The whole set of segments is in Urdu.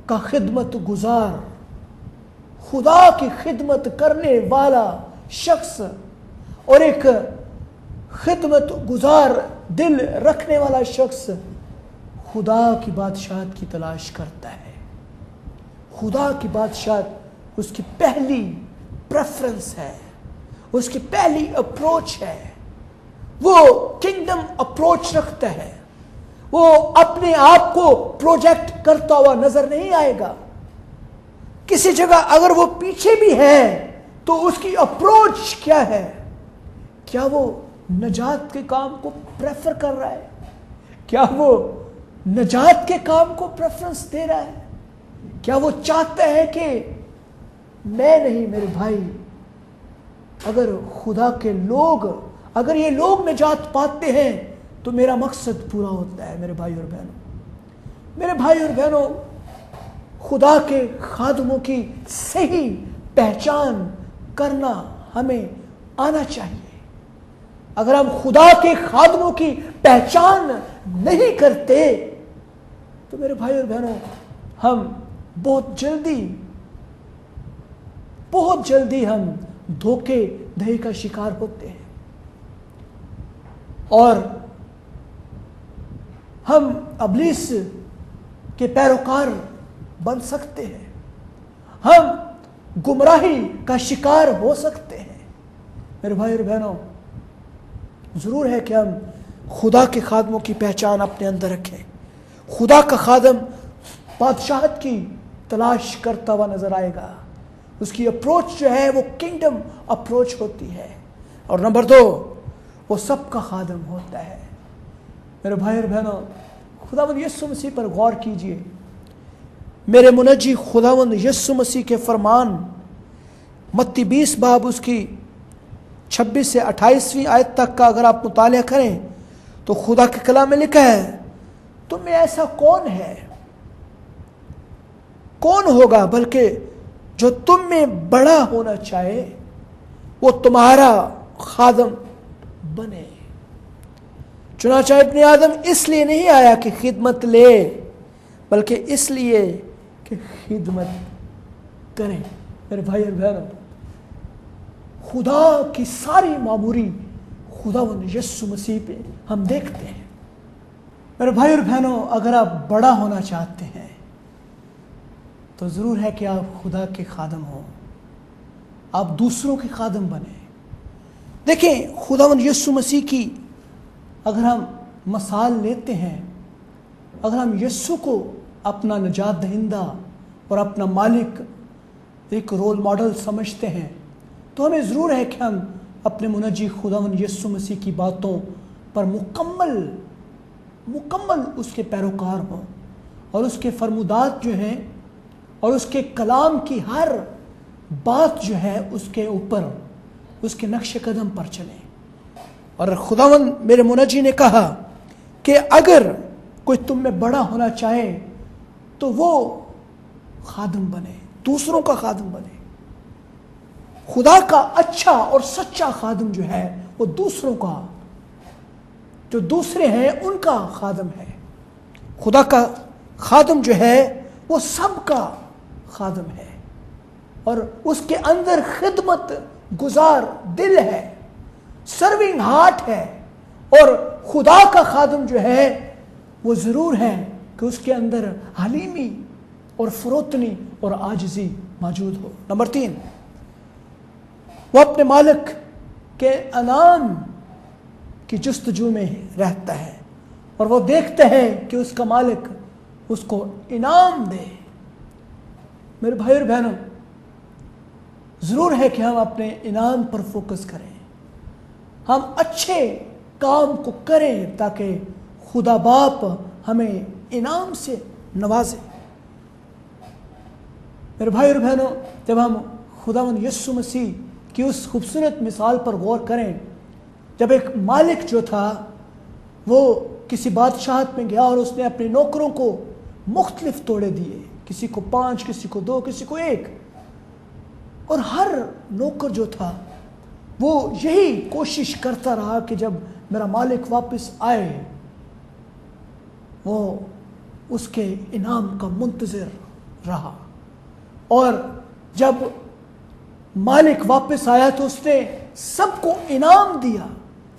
کا خدمت گزار، خدا کی خدمت کرنے والا شخص اور ایک خدمت گزار دل رکھنے والا شخص خدا کی بادشاہت کی تلاش کرتا ہے۔ خدا کی بادشاہت اس کی پہلی پریفرنس ہے، اس کی پہلی اپروچ ہے۔ وہ کنگڈم اپروچ رکھتا ہے، وہ اپنے آپ کو پروجیکٹ کرتا ہوا نظر نہیں آئے گا۔ کسی جگہ اگر وہ پیچھے بھی ہے تو اس کی اپروچ کیا ہے؟ کیا وہ نجات کے کام کو پریفر کر رہا ہے؟ کیا وہ نجات کے کام کو پریفرنس دے رہا ہے؟ کیا وہ چاہتا ہے کہ میں نہیں میرے بھائی، اگر خدا کے لوگ، اگر یہ لوگ نجات پاتے ہیں تو میرا مقصد پورا ہوتا ہے۔ میرے بھائی اور بہنوں، میرے بھائی اور بہنوں، خدا کے خادموں کی صحیح پہچان کرنا ہمیں آنا چاہیے۔ اگر ہم خدا کے خادموں کی پہچان نہیں کرتے تو میرے بھائی اور بہنوں، ہم بہت جلدی ہم دھوکے دہی کا شکار ہوتے ہیں، اور ہم ابلیس کے پیروکار بن سکتے ہیں، ہم گمراہی کا شکار ہو سکتے ہیں۔ میرے بھائی اور بہنوں، ضرور ہے کہ ہم خدا کے خادموں کی پہچان اپنے اندر رکھیں۔ خدا کا خادم بادشاہت کی تلاش کرتا ہوا نظر آئے گا، اس کی اپروچ جو ہے وہ کنگڈم اپروچ ہوتی ہے۔ اور نمبر 2، وہ سب کا خادم ہوتا ہے۔ میرے بھائی اور بہنوں، خداوند یسوع مسیح پر غور کیجئے۔ میرے منجی خداوند یسوع مسیح کے فرمان متی 20 باب اس کی 26 سے 28ویں آیت تک کا اگر آپ مطالعہ کریں تو خدا کے کلام میں لکھا ہے، تم میں ایسا کون ہے، کون ہوگا بلکہ جو تم میں بڑا ہونا چاہے وہ تمہارا خادم بنے۔ چنانچہ ابن آدم اس لیے نہیں آیا کہ خدمت لے، بلکہ اس لیے کہ خدمت کریں۔ میرے بھائی اور بہنوں، خدا کی ساری معموری خداوند یسوع مسیح پہ ہم دیکھتے ہیں۔ میرے بھائی اور بہنوں، اگر آپ بڑا ہونا چاہتے ہیں تو ضرور ہے کہ آپ خدا کے خادم ہوں، آپ دوسروں کے خادم بنیں۔ دیکھیں، خداوند یسوع مسیح کی اگر ہم مثال لیتے ہیں، اگر ہم یسوع کو اپنا نجات دہندہ اور اپنا مالک ایک رول ماڈل سمجھتے ہیں تو ہمیں ضرور ہے کہ ہم اپنے منجی خداوند یسوع مسیح کی باتوں پر مکمل اس کے پیروکار ہوں، اور اس کے فرمودات جو ہیں اور اس کے کلام کی ہر بات جو ہے اس کے اوپر، اس کے نقش قدم پر چلیں۔ اور خداوند میرے منجی نے کہا کہ اگر کوئی تم میں بڑا ہونا چاہے تو وہ خادم بنے، دوسروں کا خادم بنے۔ خدا کا اچھا اور سچا خادم جو ہے وہ دوسروں کا، جو دوسرے ہیں ان کا خادم ہے۔ خدا کا خادم جو ہے وہ سب کا خادم ہے، اور اس کے اندر خدمت گزار دل ہے، سرونگ ہارٹ ہے۔ اور خدا کا خادم جو ہے وہ ضرور ہے کہ اس کے اندر حلیمی اور فروتنی اور عاجزی موجود ہو۔ نمبر 3، وہ اپنے مالک کے انعام کی جستجو میں رہتا ہے، اور وہ دیکھتا ہے کہ اس کا مالک اس کو انعام دے۔ میرے بھائی اور بہنوں، ضرور ہے کہ ہم اپنے انعام پر فوکس کریں، ہم اچھے کام کو کریں تاکہ خدا باپ ہمیں انعام سے نوازے۔ میرے بھائی اور بہنوں، جب ہم خداوند یسوع مسیح کی اس خوبصورت مثال پر غور کریں، جب ایک مالک جو تھا وہ کسی بادشاہت میں گیا اور اس نے اپنے نوکروں کو مختلف توڑے دیے، کسی کو 5، کسی کو 2، کسی کو 1، اور ہر نوکر جو تھا وہ یہی کوشش کرتا رہا کہ جب میرا مالک واپس آئے وہ اس کے انعام کا منتظر رہا، اور جب مالک واپس آیا تو اس نے سب کو انعام دیا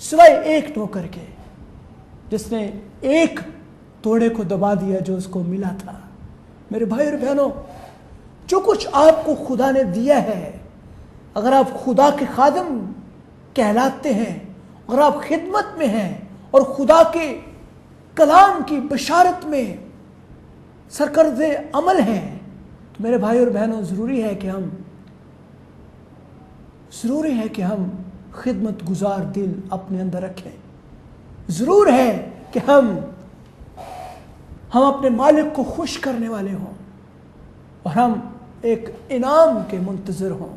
سوائے ایک نوکر کے، جس نے ایک توڑے کو دبا دیا جو اس کو ملا تھا۔ میرے بھائی اور بہنوں، جو کچھ آپ کو خدا نے دیا ہے، اگر آپ خدا کے خادم کہلاتے ہیں، اگر آپ خدمت میں ہیں اور خدا کے کلام کی بشارت میں سرکرد عمل ہیں، تو میرے بھائی اور بہنوں ضروری ہے کہ ہم خدمت گزار دل اپنے اندر رکھیں۔ ضرور ہے کہ ہم اپنے مالک کو خوش کرنے والے ہوں اور ہم ایک انعام کے منتظر ہوں۔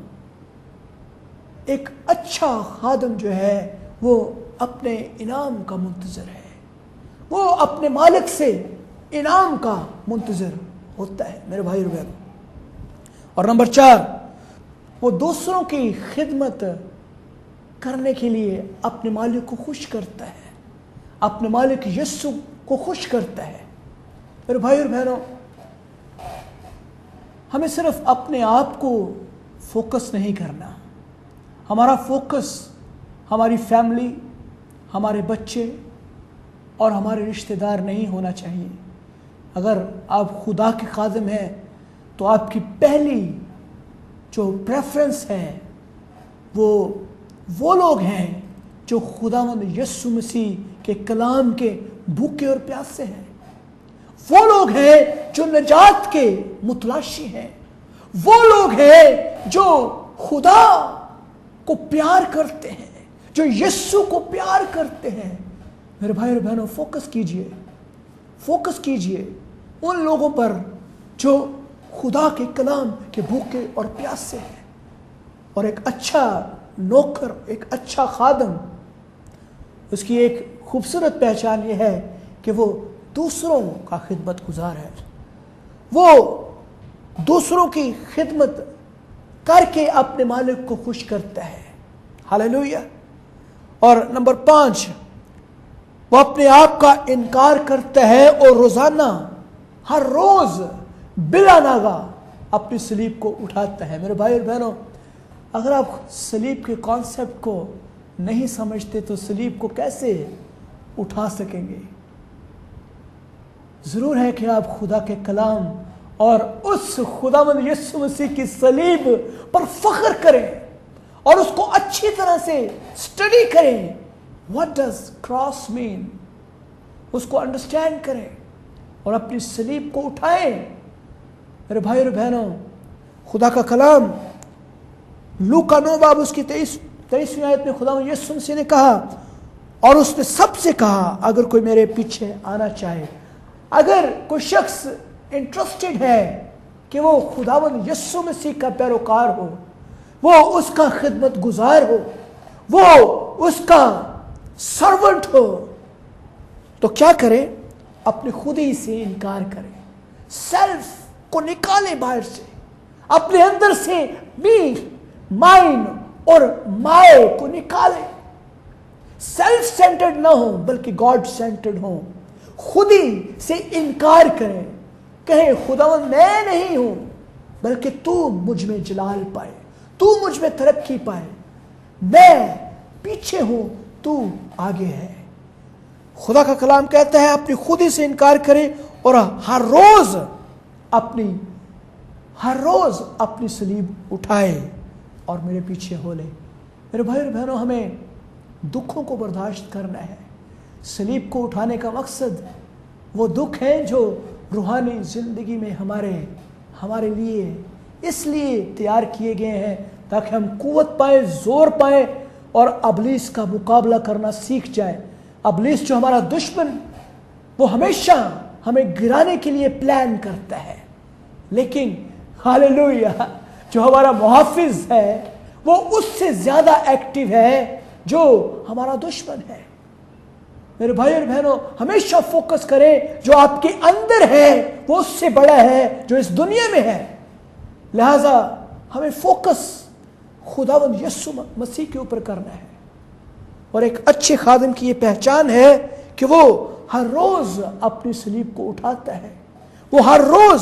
ایک اچھا خادم جو ہے وہ اپنے انعام کا منتظر ہے، وہ اپنے مالک سے انعام کا منتظر ہوتا ہے میرے بھائی اور بہنوں۔ اور نمبر 4، وہ دوسروں کی خدمت کرنے کے لیے اپنے مالک کو خوش کرتا ہے، اپنے مالک یسوع کو خوش کرتا ہے۔ میرے بھائی اور بہنوں، ہمیں صرف اپنے آپ کو فوکس نہیں کرنا، ہمارا فوکس ہماری فیملی، ہمارے بچے اور ہمارے رشتہ دار نہیں ہونا چاہیے۔ اگر آپ خدا کے خادم ہیں تو آپ کی پہلی جو پریفرنس ہے وہ لوگ ہیں جو خداوند یسوع مسیح کے کلام کے بھوکے اور پیاسے ہیں، وہ لوگ ہیں جو نجات کے متلاشی ہیں، وہ لوگ ہیں جو خدا کو پیار کرتے ہیں، جو یسوع کو پیار کرتے ہیں۔ میرے بھائی اور بہنوں، فوکس کیجئے ان لوگوں پر جو خدا کے کلام کے بھوکے اور پیاسے ہیں۔ اور ایک اچھا نوکر، ایک اچھا خادم، اس کی ایک خوبصورت پہچان یہ ہے کہ وہ دوسروں کا خدمت گزار ہے، وہ دوسروں کی خدمت کر کے اپنے مالک کو خوش کرتا ہے۔ ہاللیلویہ۔ اور نمبر 5، وہ اپنے آپ کا انکار کرتا ہے اور روزانہ، ہر روز بلا ناغہ اپنی صلیب کو اٹھاتا ہے۔ میرے بھائی اور بہنوں، اگر آپ صلیب کے کانسیپٹ کو نہیں سمجھتے تو صلیب کو کیسے اٹھا سکیں گے؟ ضرور ہے کہ آپ خدا کے کلام اور اس خداوند یسوع مسیح کی صلیب پر فخر کریں اور اس کو اچھی طرح سے اسٹڈی کریں۔ What does cross mean؟ اس کو انڈرسٹینڈ کریں اور اپنی صلیب کو اٹھائیں۔ میرے بھائی اور بہنوں، خدا کا کلام لوکا 9 باب اس کی 23ویں آیت میں خداوند یسوع مسیح نے کہا، اور اس نے سب سے کہا، اگر کوئی میرے پیچھے آنا چاہے، اگر کوئی شخص انٹرسٹڈ ہے کہ وہ خداوند یسوع مسیح کا پیروکار ہو، وہ اس کا خدمت گزار ہو، وہ اس کا سرونٹ ہو، تو کیا کرے؟ اپنے خود ہی سے انکار کرے، سیلف کو نکالے باہر سے، اپنے اندر سے می، مائن اور مائے کو نکالے، سیلف سینٹرڈ نہ ہو بلکہ گاڈ سینٹرڈ ہو، خود ہی سے انکار کریں، کہیں خداوند میں نہیں ہوں بلکہ تو مجھ میں جلال پائے، تو مجھ میں ترقی پائے، میں پیچھے ہوں تو آگے ہے۔ خدا کا کلام کہتا ہے اپنی خود ہی سے انکار کرے اور ہر روز اپنی صلیب اٹھائے اور میرے پیچھے ہو لے۔ میرے بھائی اور بہنوں، ہمیں دکھوں کو برداشت کرنا ہے۔ صلیب کو اٹھانے کا مقصد وہ دکھ ہیں جو روحانی زندگی میں ہمارے لیے اس لیے تیار کیے گئے ہیں تاکہ ہم قوت پائیں، زور پائیں اور ابلیس کا مقابلہ کرنا سیکھ جائیں۔ ابلیس جو ہمارا دشمن، وہ ہمیشہ ہمیں گرانے کے لیے پلان کرتا ہے، لیکن ہاللیلویہ، جو ہمارا محافظ ہے وہ اس سے زیادہ ایکٹیو ہے جو ہمارا دشمن ہے۔ میرے بھائی اور بہنوں، ہمیشہ فوکس کریں، جو آپ کے اندر ہے وہ اس سے بڑا ہے جو اس دنیا میں ہے۔ لہذا ہمیں فوکس خداوند یسوع مسیح کے اوپر کرنا ہے۔ اور ایک اچھے خادم کی یہ پہچان ہے کہ وہ ہر روز اپنی صلیب کو اٹھاتا ہے، وہ ہر روز